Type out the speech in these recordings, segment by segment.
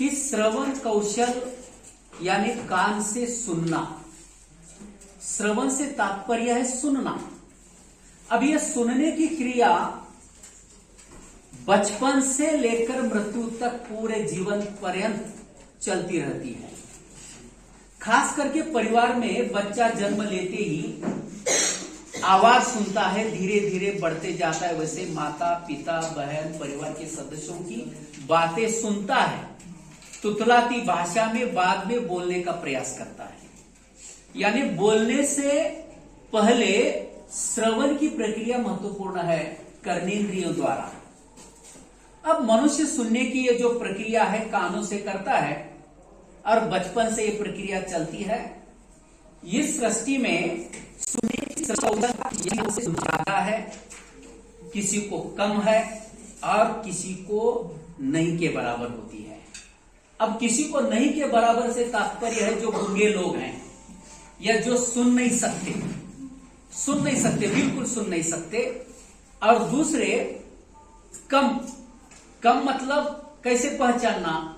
कि श्रवण कौशल यानी कान से सुनना। श्रवण से तात्पर्य है सुनना। अब यह सुनने की क्रिया बचपन से लेकर मृत्यु तक पूरे जीवन पर्यंत चलती रहती है। खास करके परिवार में बच्चा जन्म लेते ही आवाज सुनता है, धीरे धीरे बढ़ते जाता है, वैसे माता पिता बहन परिवार के सदस्यों की बातें सुनता है, तुतलाती भाषा में बाद में बोलने का प्रयास करता है। यानी बोलने से पहले श्रवण की प्रक्रिया महत्वपूर्ण है कर्मेंद्रियों द्वारा। अब मनुष्य सुनने की ये जो प्रक्रिया है कानों से करता है और बचपन से ये प्रक्रिया चलती है। इस सृष्टि में सुनने की यहां से ज्यादा है, किसी को कम है और किसी को नहीं के बराबर होती है। अब किसी को नहीं के बराबर से तात्पर्य है जो गूंगे लोग हैं या जो सुन नहीं सकते, बिल्कुल सुन नहीं सकते। और दूसरे कम मतलब कैसे पहचानना?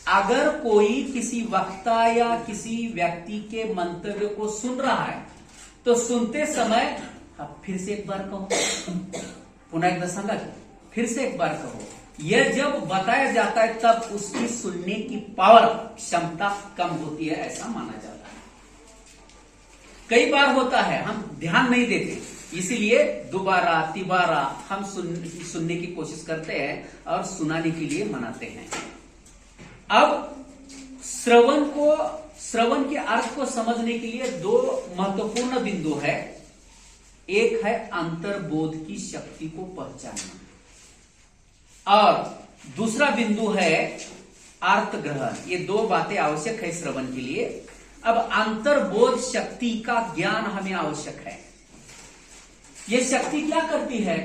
अगर कोई किसी वक्ता या किसी व्यक्ति के मंतव्य को सुन रहा है तो सुनते समय अब फिर से एक बार कहो, पुनः एक दशंगा फिर से एक बार कहो, यह जब बताया जाता है तब उसकी सुनने की पावर क्षमता कम होती है, ऐसा माना जाता है। कई बार होता है हम ध्यान नहीं देते, इसीलिए दोबारा तिबारा हम सुनने की कोशिश करते हैं और सुनाने के लिए मनाते हैं। अब श्रवण के अर्थ को समझने के लिए दो महत्वपूर्ण बिंदु है। एक है अंतर्बोध की शक्ति को पहचानना और दूसरा बिंदु है अर्थ ग्रहण। ये दो बातें आवश्यक है श्रवण के लिए। अब अंतर्बोध शक्ति का ज्ञान हमें आवश्यक है। यह शक्ति क्या करती है?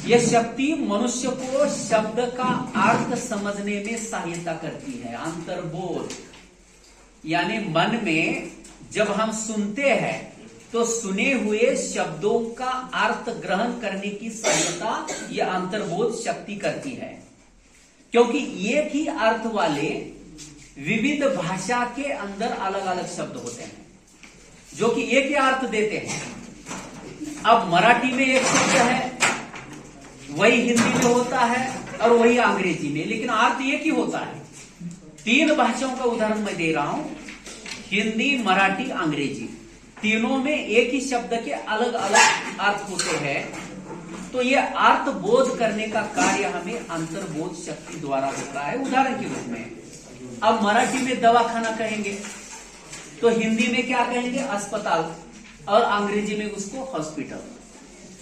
यह शक्ति मनुष्य को शब्द का अर्थ समझने में सहायता करती है। अंतर्बोध यानी मन में जब हम सुनते हैं तो सुने हुए शब्दों का अर्थ ग्रहण करने की सहायता यह अंतर्बोध शक्ति करती है। क्योंकि एक ही अर्थ वाले विविध भाषा के अंदर अलग अलग शब्द होते हैं जो कि एक ही अर्थ देते हैं। अब मराठी में एक शब्द है, वही हिंदी में होता है और वही अंग्रेजी में, लेकिन अर्थ एक ही होता है। तीन भाषाओं का उदाहरण मैं दे रहा हूं, हिंदी मराठी अंग्रेजी, तीनों में एक ही शब्द के अलग अलग अर्थ होते हैं। तो यह अर्थ बोध करने का कार्य हमें अंतर्बोध शक्ति द्वारा होता है। उदाहरण के रूप में अब मराठी में दवाखाना कहेंगे तो हिंदी में क्या कहेंगे? अस्पताल, और अंग्रेजी में उसको हॉस्पिटल।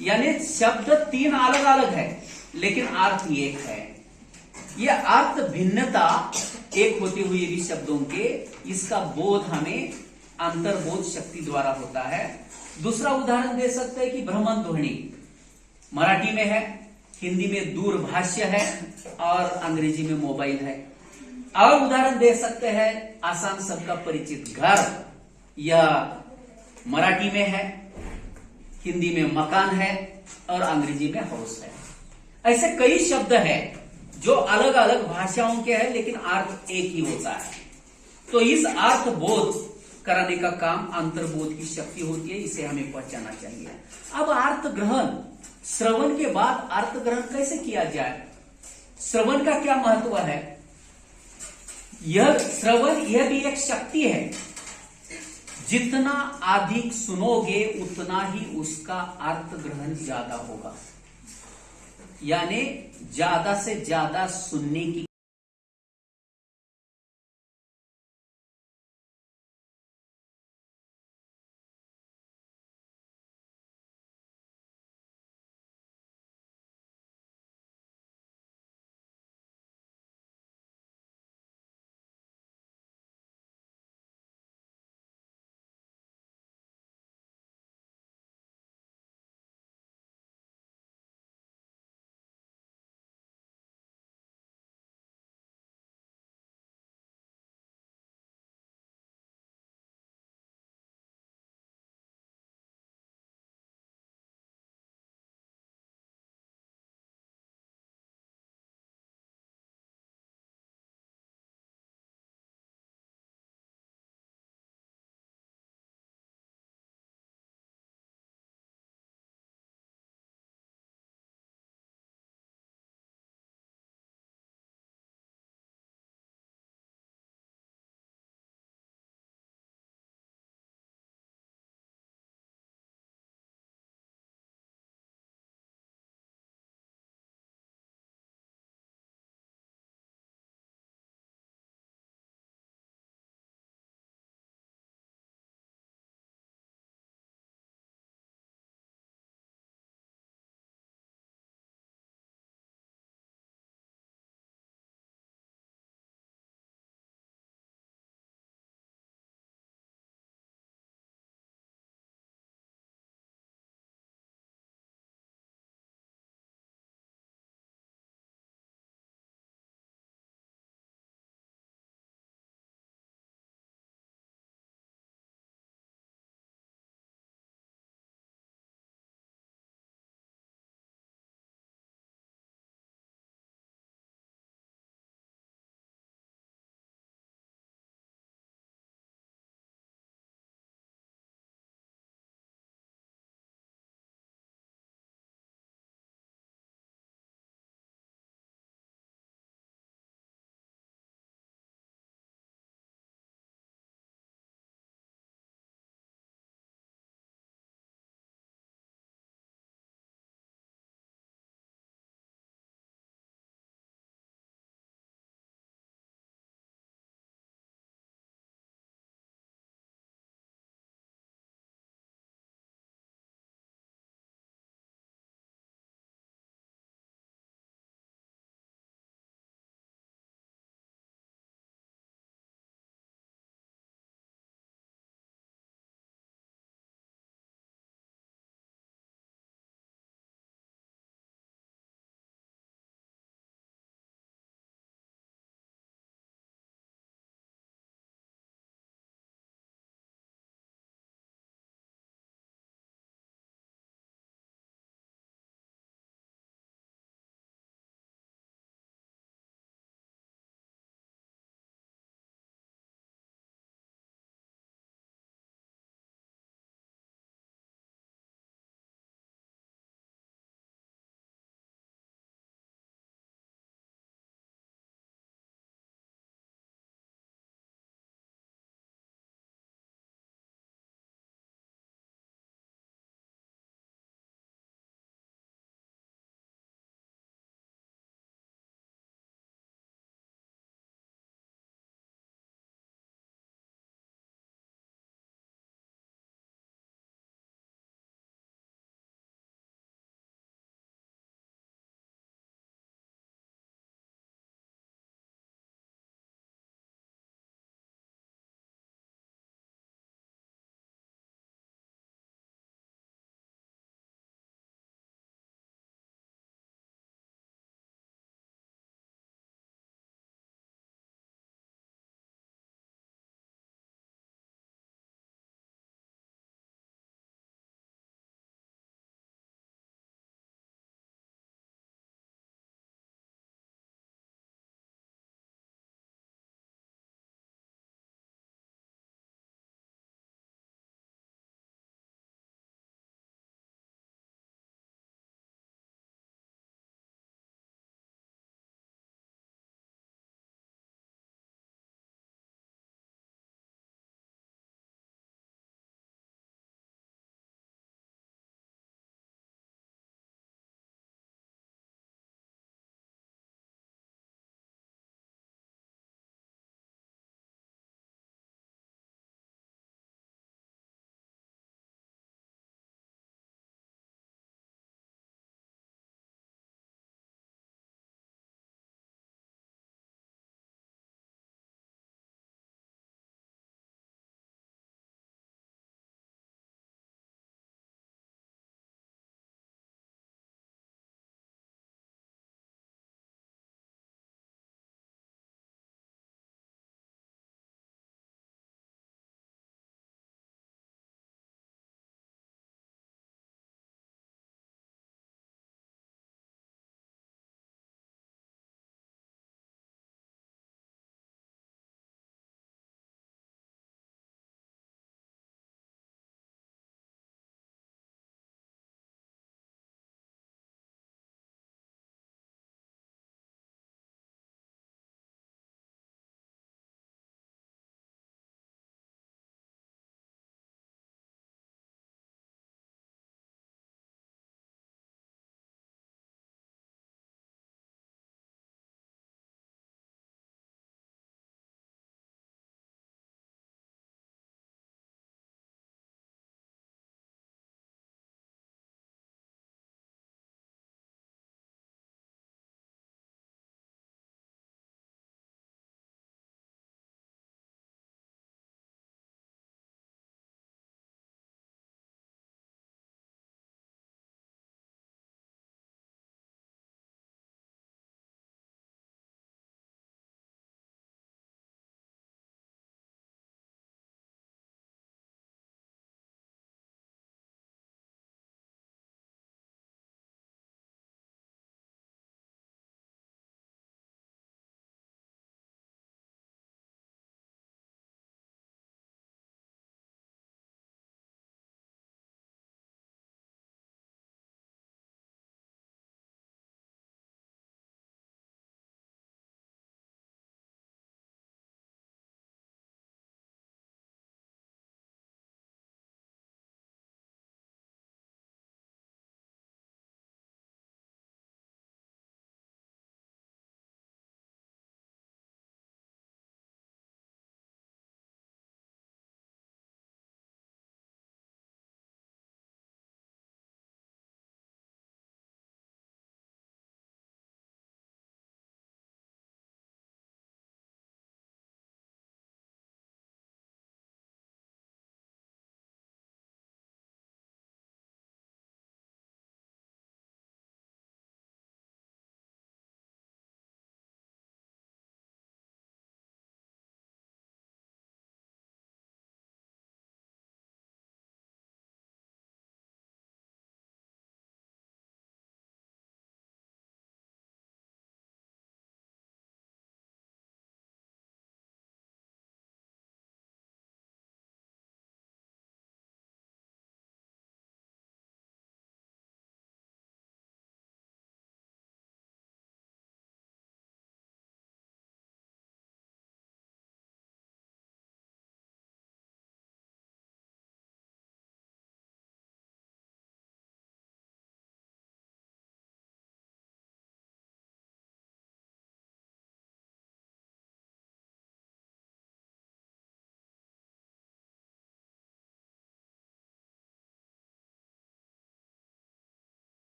यानी शब्द तीन अलग अलग है लेकिन अर्थ एक है। यह अर्थ भिन्नता एक होते हुए भी शब्दों के, इसका बोध हमें अंतर्बोध शक्ति द्वारा होता है। दूसरा उदाहरण दे सकते हैं कि भ्रमण ध्वनि मराठी में है, हिंदी में दूरभाष्य है और अंग्रेजी में मोबाइल है। और उदाहरण दे सकते हैं आसान सबका परिचित घर, यह मराठी में है, हिंदी में मकान है और अंग्रेजी में हाउस है। ऐसे कई शब्द हैं जो अलग अलग भाषाओं के हैं लेकिन अर्थ एक ही होता है। तो इस अर्थ बोध कराने का काम अंतर्बोध की शक्ति होती है, इसे हमें पहचानना चाहिए। अब अर्थ ग्रहण, श्रवण के बाद अर्थ ग्रहण कैसे किया जाए? श्रवण का क्या महत्व है? यह श्रवण यह भी एक शक्ति है। जितना अधिक सुनोगे उतना ही उसका अर्थ ग्रहण ज्यादा होगा। यानी ज्यादा से ज्यादा सुनने की